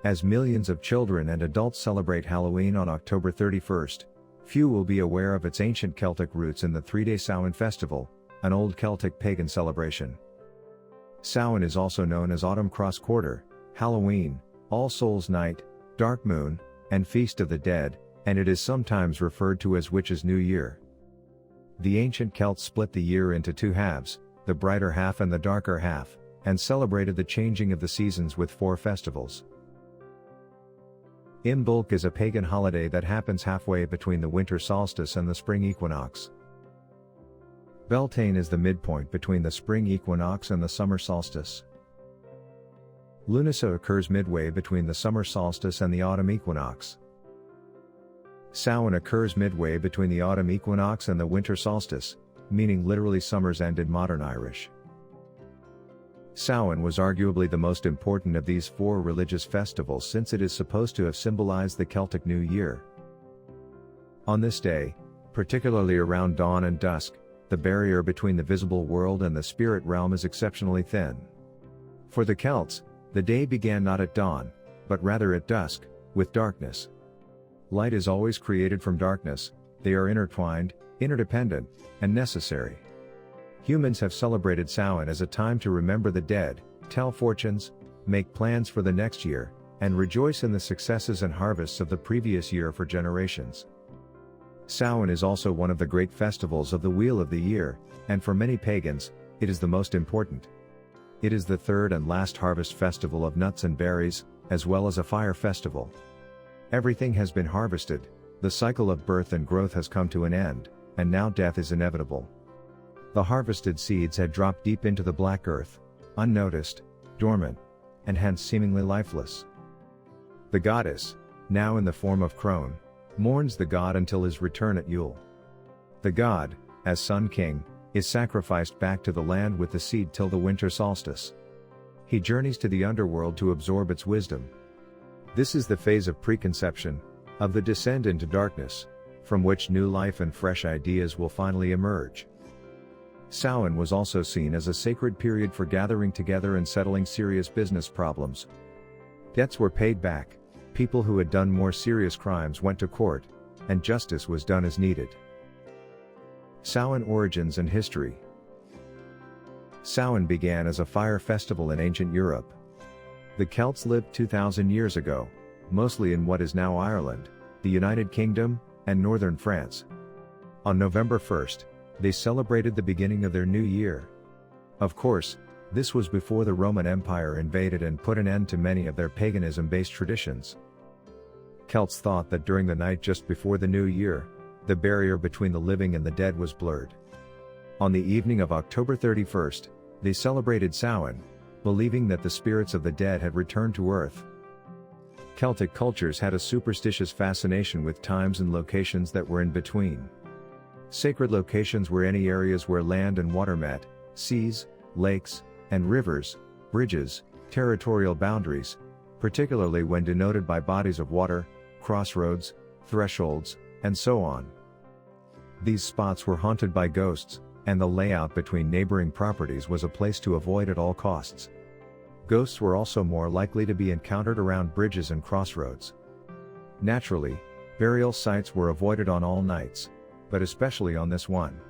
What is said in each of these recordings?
As millions of children and adults celebrate Halloween on October 31st, few will be aware of its ancient Celtic roots in the three-day Samhain festival, an old Celtic pagan celebration. Samhain is also known as Autumn Cross Quarter, Halloween, All Souls' Night, Dark Moon, and Feast of the Dead, and it is sometimes referred to as Witches' New Year. The ancient Celts split the year into two halves, the brighter half and the darker half, and celebrated the changing of the seasons with 4 festivals. Imbolc is a pagan holiday that happens halfway between the winter solstice and the spring equinox. Beltane is the midpoint between the spring equinox and the summer solstice. Lunasa occurs midway between the summer solstice and the autumn equinox. Samhain occurs midway between the autumn equinox and the winter solstice, meaning literally summer's end in modern Irish. Samhain was arguably the most important of these 4 religious festivals since it is supposed to have symbolized the Celtic New Year. On this day, particularly around dawn and dusk, the barrier between the visible world and the spirit realm is exceptionally thin. For the Celts, the day began not at dawn, but rather at dusk, with darkness. Light is always created from darkness, they are intertwined, interdependent, and necessary. Humans have celebrated Samhain as a time to remember the dead, tell fortunes, make plans for the next year, and rejoice in the successes and harvests of the previous year for generations. Samhain is also one of the great festivals of the Wheel of the Year, and for many pagans, it is the most important. It is the third and last harvest festival of nuts and berries, as well as a fire festival. Everything has been harvested, the cycle of birth and growth has come to an end, and now death is inevitable. The harvested seeds had dropped deep into the black earth, unnoticed, dormant, and hence seemingly lifeless. The goddess, now in the form of crone, mourns the god until his return at Yule. The god, as Sun King, is sacrificed back to the land with the seed till the winter solstice. He journeys to the underworld to absorb its wisdom. This is the phase of preconception, of the descent into darkness, from which new life and fresh ideas will finally emerge. Samhain was also seen as a sacred period for gathering together and settling serious business problems. Debts were paid back, people who had done more serious crimes went to court, and justice was done as needed. Samhain origins and history. Samhain began as a fire festival in ancient Europe. The Celts lived 2,000 years ago, mostly in what is now Ireland, the United Kingdom, and northern France. On November 1st, they celebrated the beginning of their new year. Of course, this was before the Roman Empire invaded and put an end to many of their paganism-based traditions. Celts thought that during the night just before the new year, the barrier between the living and the dead was blurred. On the evening of October 31st, they celebrated Samhain, believing that the spirits of the dead had returned to earth. Celtic cultures had a superstitious fascination with times and locations that were in between. Sacred locations were any areas where land and water met, seas, lakes, and rivers, bridges, territorial boundaries, particularly when denoted by bodies of water, crossroads, thresholds, and so on. These spots were haunted by ghosts, and the layout between neighboring properties was a place to avoid at all costs. Ghosts were also more likely to be encountered around bridges and crossroads. Naturally, burial sites were avoided on all nights, but especially on this one.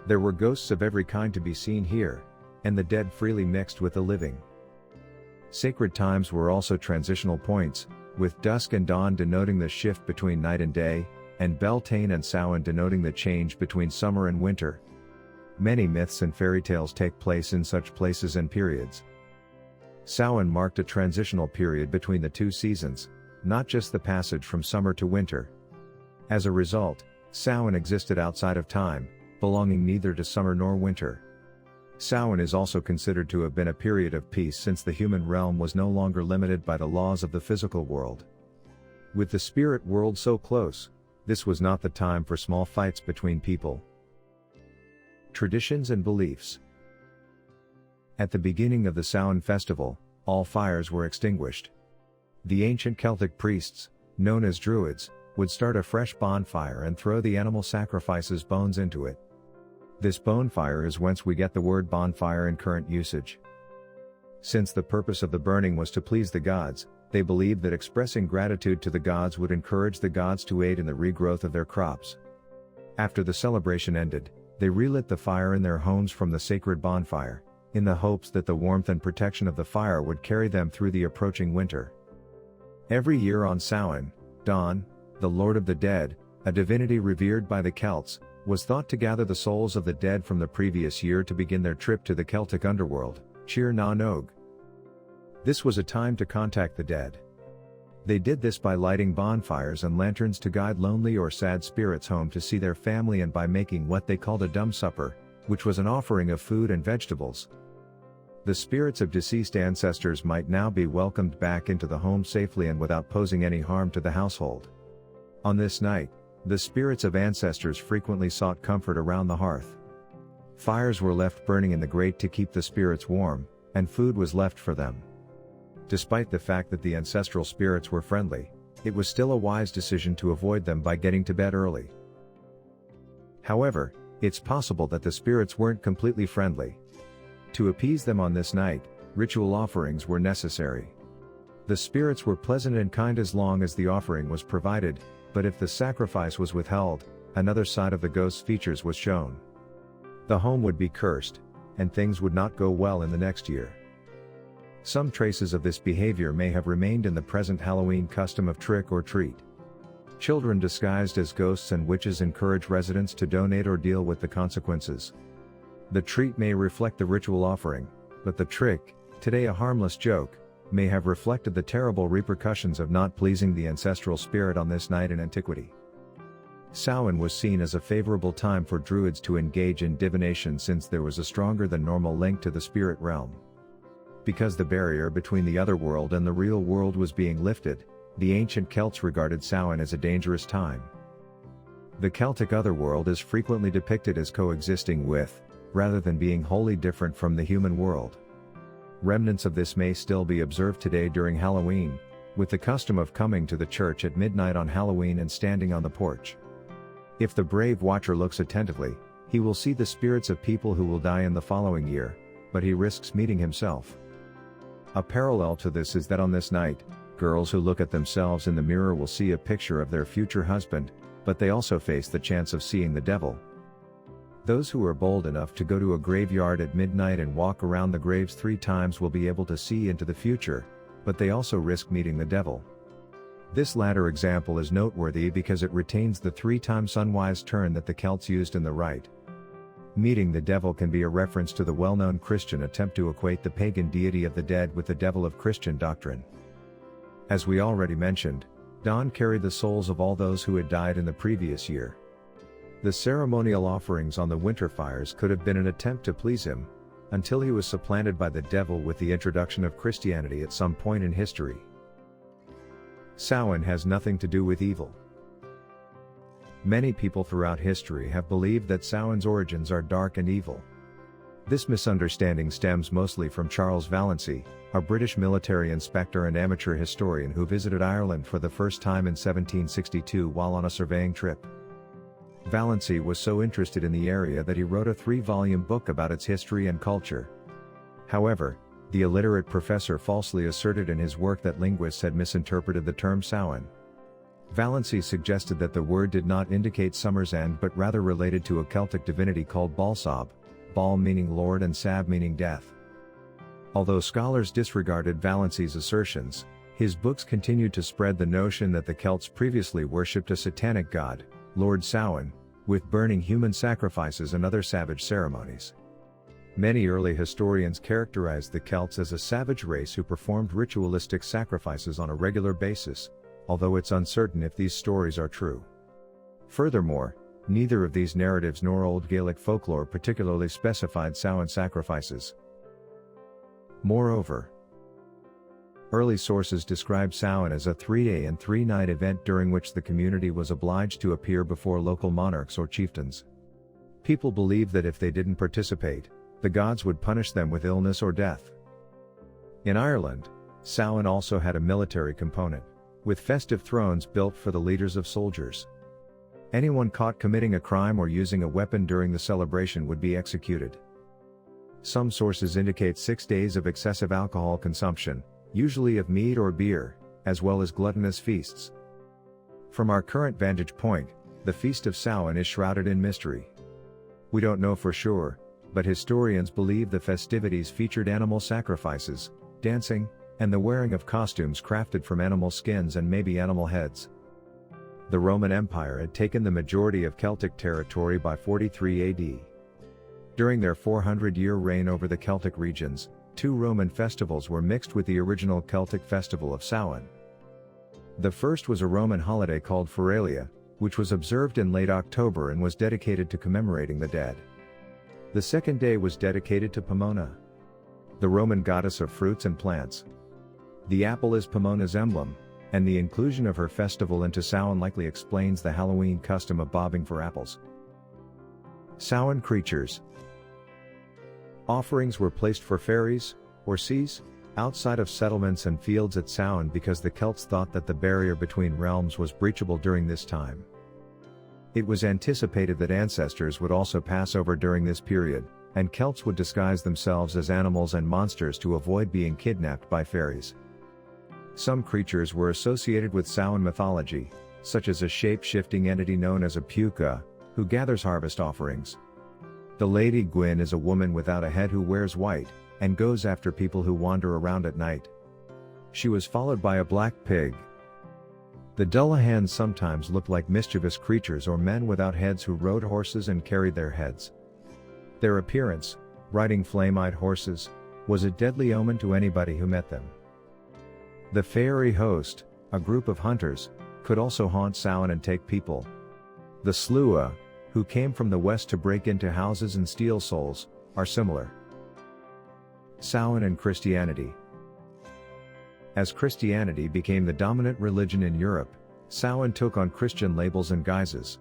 There were ghosts of every kind to be seen here, and the dead freely mixed with the living. Sacred times were also transitional points, with dusk and dawn denoting the shift between night and day, and Beltane and Samhain denoting the change between summer and winter. Many myths and fairy tales take place in such places and periods. Samhain marked a transitional period between the two seasons, not just the passage from summer to winter. As a result, Samhain existed outside of time, belonging neither to summer nor winter. Samhain is also considered to have been a period of peace since the human realm was no longer limited by the laws of the physical world. With the spirit world so close, this was not the time for small fights between people. Traditions and beliefs. At the beginning of the Samhain festival, all fires were extinguished. The ancient Celtic priests, known as Druids, would start a fresh bonfire and throw the animal sacrifice's bones into it. This bonfire is whence we get the word bonfire in current usage. Since the purpose of the burning was to please the gods, They believed that expressing gratitude to the gods would encourage the gods to aid in the regrowth of their crops. After the celebration ended, they relit the fire in their homes from the sacred bonfire, in the hopes that the warmth and protection of the fire would carry them through the approaching winter. Every year on Samhain, Dawn, the Lord of the Dead, a divinity revered by the Celts, was thought to gather the souls of the dead from the previous year to begin their trip to the Celtic underworld, Tír na Nog. This was a time to contact the dead. They did this by lighting bonfires and lanterns to guide lonely or sad spirits home to see their family, and by making what they called a dumb supper, which was an offering of food and vegetables. The spirits of deceased ancestors might now be welcomed back into the home safely and without posing any harm to the household. On this night, the spirits of ancestors frequently sought comfort around the hearth. Fires were left burning in the grate to keep the spirits warm, and food was left for them. Despite the fact that the ancestral spirits were friendly, it was still a wise decision to avoid them by getting to bed early. However, it's possible that the spirits weren't completely friendly. To appease them on this night, ritual offerings were necessary. The spirits were pleasant and kind as long as the offering was provided, but if the sacrifice was withheld, another side of the ghost's features was shown. The home would be cursed, and things would not go well in the next year. Some traces of this behavior may have remained in the present Halloween custom of trick or treat. Children disguised as ghosts and witches encourage residents to donate or deal with the consequences. The treat may reflect the ritual offering, but the trick, today a harmless joke, may have reflected the terrible repercussions of not pleasing the ancestral spirit on this night in antiquity. Samhain was seen as a favorable time for druids to engage in divination, since there was a stronger than normal link to the spirit realm. Because the barrier between the otherworld and the real world was being lifted, the ancient Celts regarded Samhain as a dangerous time. The Celtic otherworld is frequently depicted as coexisting with, rather than being wholly different from, the human world. Remnants of this may still be observed today during Halloween, with the custom of coming to the church at midnight on Halloween and standing on the porch. If the brave watcher looks attentively, he will see the spirits of people who will die in the following year, but he risks meeting himself. A parallel to this is that on this night, girls who look at themselves in the mirror will see a picture of their future husband, but they also face the chance of seeing the devil. Those who are bold enough to go to a graveyard at midnight and walk around the graves 3 times will be able to see into the future, but they also risk meeting the devil. This latter example is noteworthy because it retains the 3-time sunwise turn that the Celts used in the rite. Meeting the devil can be a reference to the well-known Christian attempt to equate the pagan deity of the dead with the devil of Christian doctrine. As we already mentioned, Dawn carried the souls of all those who had died in the previous year. The ceremonial offerings on the winter fires could have been an attempt to please him, until he was supplanted by the devil with the introduction of Christianity at some point in history. Samhain has nothing to do with evil. Many people throughout history have believed that Samhain's origins are dark and evil. This misunderstanding stems mostly from Charles Vallancey, a British military inspector and amateur historian who visited Ireland for the first time in 1762 while on a surveying trip. Vallancey was so interested in the area that he wrote a 3-volume book about its history and culture. However, the illiterate professor falsely asserted in his work that linguists had misinterpreted the term Samhain. Vallancey suggested that the word did not indicate summer's end but rather related to a Celtic divinity called Balsab, Bal meaning lord and Sab meaning death. Although scholars disregarded Vallancey's assertions, his books continued to spread the notion that the Celts previously worshipped a satanic god, Lord Samhain, with burning human sacrifices and other savage ceremonies. Many early historians characterized the Celts as a savage race who performed ritualistic sacrifices on a regular basis, although it's uncertain if these stories are true. Furthermore, neither of these narratives nor Old Gaelic folklore particularly specified Samhain sacrifices. Moreover, early sources describe Samhain as a 3-day and 3-night event during which the community was obliged to appear before local monarchs or chieftains. People believed that if they didn't participate, the gods would punish them with illness or death. In Ireland, Samhain also had a military component, with festive thrones built for the leaders of soldiers. Anyone caught committing a crime or using a weapon during the celebration would be executed. Some sources indicate 6 days of excessive alcohol consumption, usually of mead or beer, as well as gluttonous feasts. From our current vantage point, the Feast of Samhain is shrouded in mystery. We don't know for sure, but historians believe the festivities featured animal sacrifices, dancing, and the wearing of costumes crafted from animal skins and maybe animal heads. The Roman Empire had taken the majority of Celtic territory by 43 AD. During their 400-year reign over the Celtic regions, 2 Roman festivals were mixed with the original Celtic festival of Samhain. The first was a Roman holiday called Feralia, which was observed in late October and was dedicated to commemorating the dead. The second day was dedicated to Pomona, the Roman goddess of fruits and plants. The apple is Pomona's emblem, and the inclusion of her festival into Samhain likely explains the Halloween custom of bobbing for apples. Samhain Creatures. Offerings were placed for fairies, or seas, outside of settlements and fields at Samhain because the Celts thought that the barrier between realms was breachable during this time. It was anticipated that ancestors would also pass over during this period, and Celts would disguise themselves as animals and monsters to avoid being kidnapped by fairies. Some creatures were associated with Samhain mythology, such as a shape-shifting entity known as a puka, who gathers harvest offerings. The Lady Gwyn is a woman without a head who wears white, and goes after people who wander around at night. She was followed by a black pig. The Dullahans sometimes looked like mischievous creatures or men without heads who rode horses and carried their heads. Their appearance, riding flame-eyed horses, was a deadly omen to anybody who met them. The Fairy Host, a group of hunters, could also haunt Samhain and take people. The Slua, who came from the west to break into houses and steal souls, are similar. Samhain and Christianity. As Christianity became the dominant religion in Europe, Samhain took on Christian labels and guises.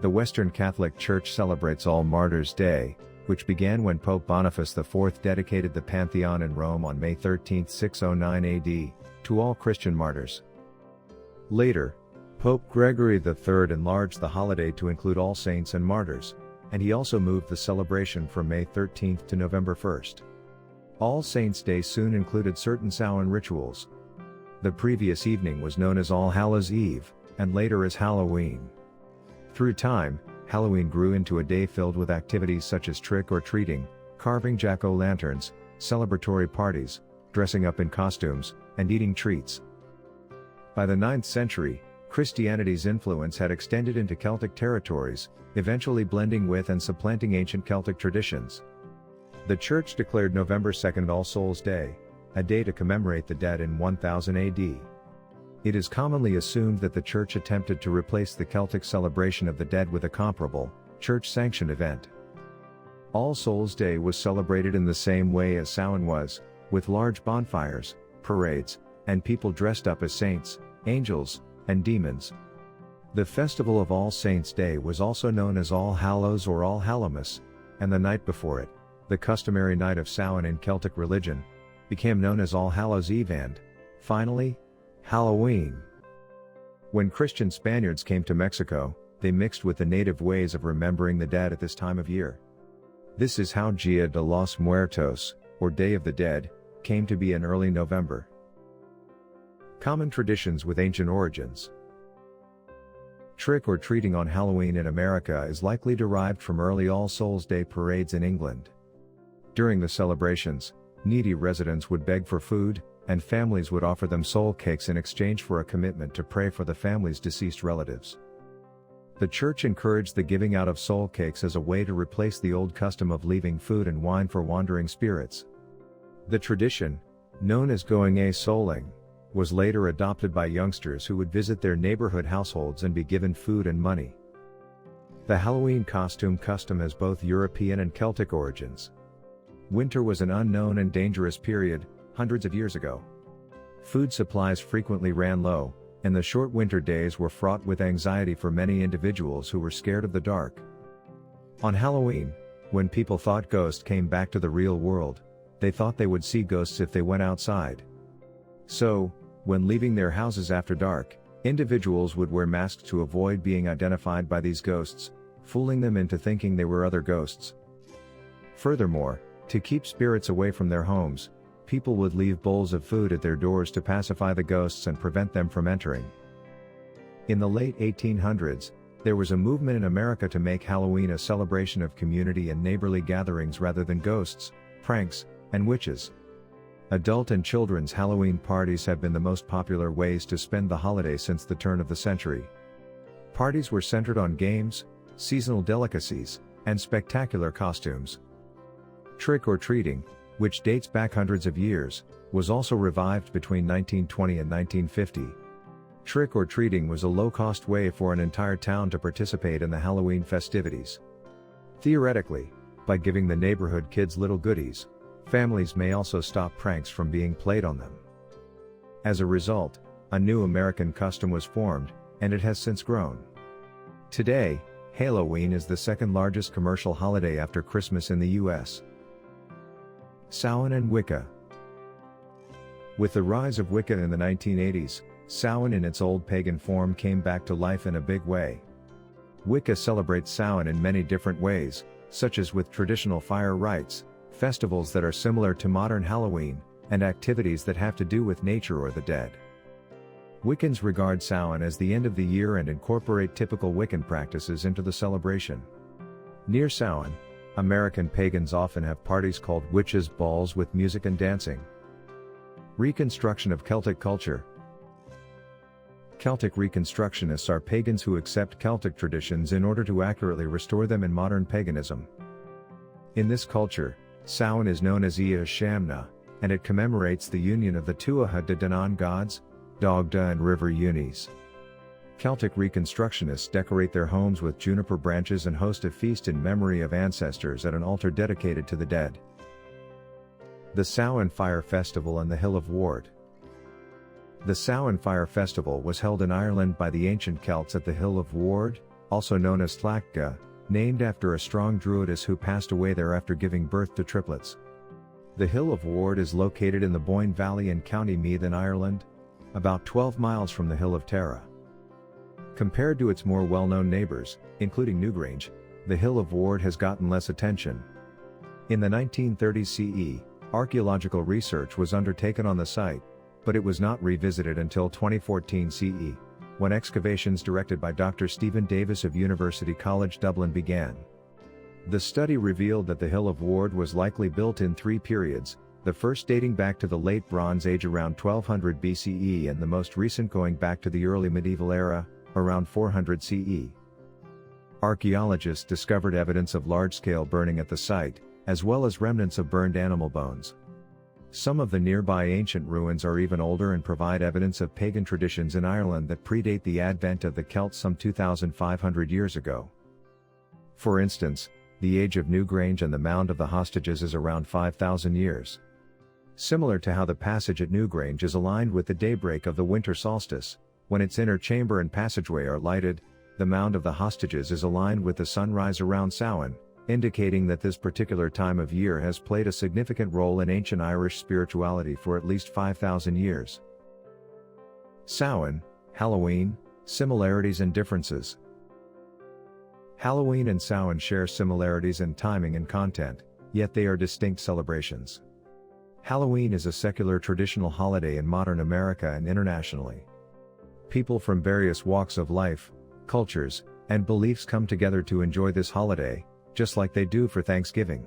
The Western Catholic Church celebrates All Martyrs' Day, which began when Pope Boniface IV dedicated the Pantheon in Rome on May 13, 609 AD, to all Christian martyrs. Later, Pope Gregory III enlarged the holiday to include all saints and martyrs, and he also moved the celebration from May 13 to November 1. All Saints' Day soon included certain Samhain rituals. The previous evening was known as All Hallows' Eve, and later as Halloween. Through time, Halloween grew into a day filled with activities such as trick-or-treating, carving jack-o'-lanterns, celebratory parties, dressing up in costumes, and eating treats. By the 9th century, Christianity's influence had extended into Celtic territories, eventually blending with and supplanting ancient Celtic traditions. The Church declared November 2 All Souls' Day, a day to commemorate the dead in 1000 AD. It is commonly assumed that the Church attempted to replace the Celtic celebration of the dead with a comparable, Church-sanctioned event. All Souls' Day was celebrated in the same way as Samhain was, with large bonfires, parades, and people dressed up as saints, angels, and demons. The festival of All Saints' Day was also known as All Hallows or All Hallowmas, and the night before it, the customary night of Samhain in Celtic religion, became known as All Hallows' Eve and, finally, Halloween. When Christian Spaniards came to Mexico, they mixed with the native ways of remembering the dead at this time of year. This is how Dia de los Muertos, or Day of the Dead, came to be in early November. Common traditions with ancient origins. Trick-or-treating on Halloween in America is likely derived from early All Souls' Day parades in England. During the celebrations, needy residents would beg for food, and families would offer them soul cakes in exchange for a commitment to pray for the family's deceased relatives. The church encouraged the giving out of soul cakes as a way to replace the old custom of leaving food and wine for wandering spirits. The tradition, known as going a-souling, was later adopted by youngsters who would visit their neighborhood households and be given food and money. The Halloween costume custom has both European and Celtic origins. Winter was an unknown and dangerous period, hundreds of years ago. Food supplies frequently ran low, and the short winter days were fraught with anxiety for many individuals who were scared of the dark. On Halloween, when people thought ghosts came back to the real world, they thought they would see ghosts if they went outside. So, when leaving their houses after dark, individuals would wear masks to avoid being identified by these ghosts, fooling them into thinking they were other ghosts. Furthermore, to keep spirits away from their homes, people would leave bowls of food at their doors to pacify the ghosts and prevent them from entering. In the late 1800s, there was a movement in America to make Halloween a celebration of community and neighborly gatherings rather than ghosts, pranks, and witches. Adult and children's Halloween parties have been the most popular ways to spend the holiday since the turn of the century. Parties were centered on games, seasonal delicacies, and spectacular costumes. Trick-or-treating, which dates back hundreds of years, was also revived between 1920 and 1950. Trick-or-treating was a low-cost way for an entire town to participate in the Halloween festivities. Theoretically, by giving the neighborhood kids little goodies, families may also stop pranks from being played on them. As a result, a new American custom was formed, and it has since grown. Today, Halloween is the second largest commercial holiday after Christmas in the U.S. Samhain and Wicca. With the rise of Wicca in the 1980s, Samhain in its old pagan form came back to life in a big way. Wicca celebrates Samhain in many different ways, such as with traditional fire rites, festivals that are similar to modern Halloween, and activities that have to do with nature or the dead. Wiccans regard Samhain as the end of the year and incorporate typical Wiccan practices into the celebration. Near Samhain, American pagans often have parties called witches' balls with music and dancing. Reconstruction of Celtic culture. Celtic Reconstructionists are pagans who accept Celtic traditions in order to accurately restore them in modern paganism. In this culture, Samhain is known as Ia Shamna, and it commemorates the union of the Tuatha De Danann gods, Dagda and River Unis. Celtic Reconstructionists decorate their homes with juniper branches and host a feast in memory of ancestors at an altar dedicated to the dead. The Samhain Fire Festival and the Hill of Ward. The Samhain Fire Festival was held in Ireland by the ancient Celts at the Hill of Ward, also known as Tlachga, named after a strong druidess who passed away there after giving birth to triplets. The Hill of Ward is located in the Boyne Valley in County Meath in Ireland, about 12 miles from the Hill of Tara. Compared to its more well-known neighbors, including Newgrange, the Hill of Ward has gotten less attention. In the 1930s CE, archaeological research was undertaken on the site, but it was not revisited until 2014 CE, when excavations directed by Dr. Stephen Davis of University College Dublin began. The study revealed that the Hill of Ward was likely built in three periods, the first dating back to the Late Bronze Age around 1200 BCE and the most recent going back to the early medieval era, around 400 CE. Archaeologists discovered evidence of large-scale burning at the site, as well as remnants of burned animal bones. Some of the nearby ancient ruins are even older and provide evidence of pagan traditions in Ireland that predate the advent of the Celts some 2,500 years ago. For instance, the age of Newgrange and the Mound of the Hostages is around 5,000 years. Similar to how the passage at Newgrange is aligned with the daybreak of the winter solstice, when its inner chamber and passageway are lighted, the Mound of the Hostages is aligned with the sunrise around Samhain, indicating that this particular time of year has played a significant role in ancient Irish spirituality for at least 5,000 years. Samhain, Halloween, similarities and differences. Halloween and Samhain share similarities in timing and content, yet they are distinct celebrations. Halloween is a secular traditional holiday in modern America and internationally. People from various walks of life, cultures, and beliefs come together to enjoy this holiday, just like they do for Thanksgiving.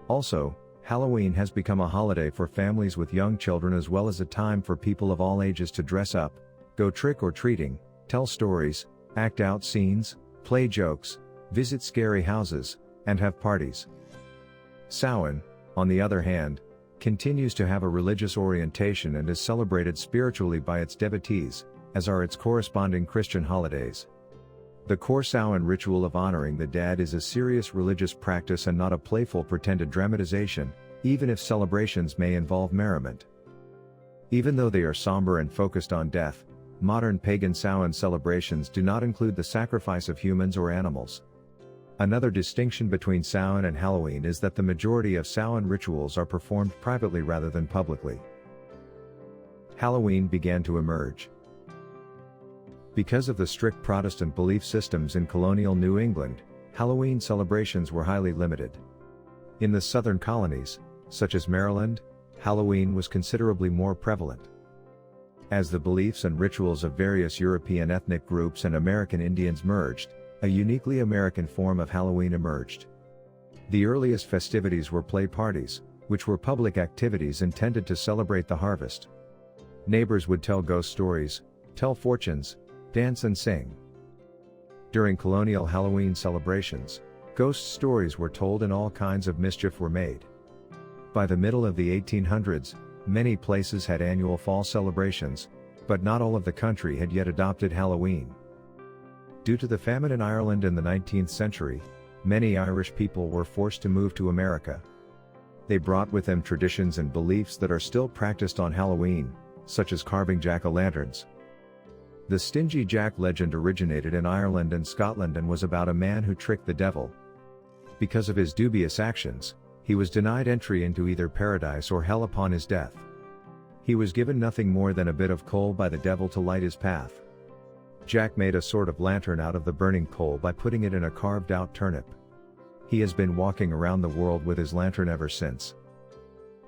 Also, Halloween has become a holiday for families with young children as well as a time for people of all ages to dress up, go trick-or-treating, tell stories, act out scenes, play jokes, visit scary houses, and have parties. Samhain, on the other hand, continues to have a religious orientation and is celebrated spiritually by its devotees, as are its corresponding Christian holidays. The core Samhain ritual of honoring the dead is a serious religious practice and not a playful pretended dramatization, even if celebrations may involve merriment. Even though they are somber and focused on death, modern pagan Samhain celebrations do not include the sacrifice of humans or animals. Another distinction between Samhain and Halloween is that the majority of Samhain rituals are performed privately rather than publicly. Halloween began to emerge. Because of the strict Protestant belief systems in colonial New England, Halloween celebrations were highly limited. In the southern colonies, such as Maryland, Halloween was considerably more prevalent. As the beliefs and rituals of various European ethnic groups and American Indians merged, a uniquely American form of Halloween emerged. The earliest festivities were play parties, which were public activities intended to celebrate the harvest. Neighbors would tell ghost stories, tell fortunes, dance and sing. During colonial Halloween celebrations, ghost stories were told and all kinds of mischief were made. By the middle of the 1800s, many places had annual fall celebrations, but not all of the country had yet adopted Halloween. Due to the famine in Ireland in the 19th century, many Irish people were forced to move to America. They brought with them traditions and beliefs that are still practiced on Halloween, such as carving jack-o'-lanterns. The Stingy Jack legend originated in Ireland and Scotland and was about a man who tricked the devil. Because of his dubious actions, he was denied entry into either paradise or hell upon his death. He was given nothing more than a bit of coal by the devil to light his path. Jack made a sort of lantern out of the burning coal by putting it in a carved-out turnip. He has been walking around the world with his lantern ever since.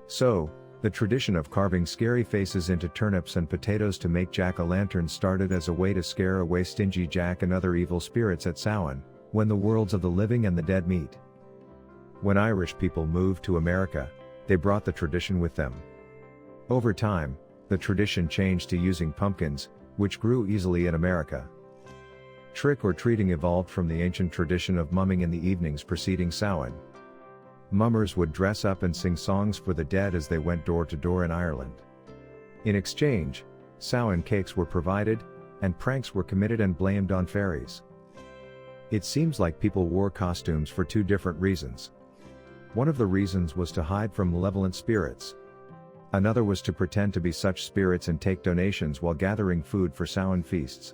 So, the tradition of carving scary faces into turnips and potatoes to make jack-o'-lanterns started as a way to scare away Stingy Jack and other evil spirits at Samhain, when the worlds of the living and the dead meet. When Irish people moved to America, they brought the tradition with them. Over time, the tradition changed to using pumpkins, which grew easily in America. Trick-or-treating evolved from the ancient tradition of mumming in the evenings preceding Samhain. Mummers would dress up and sing songs for the dead as they went door to door in Ireland. In exchange, Samhain cakes were provided, and pranks were committed and blamed on fairies. It seems like people wore costumes for two different reasons. One of the reasons was to hide from malevolent spirits. Another was to pretend to be such spirits and take donations while gathering food for Samhain feasts.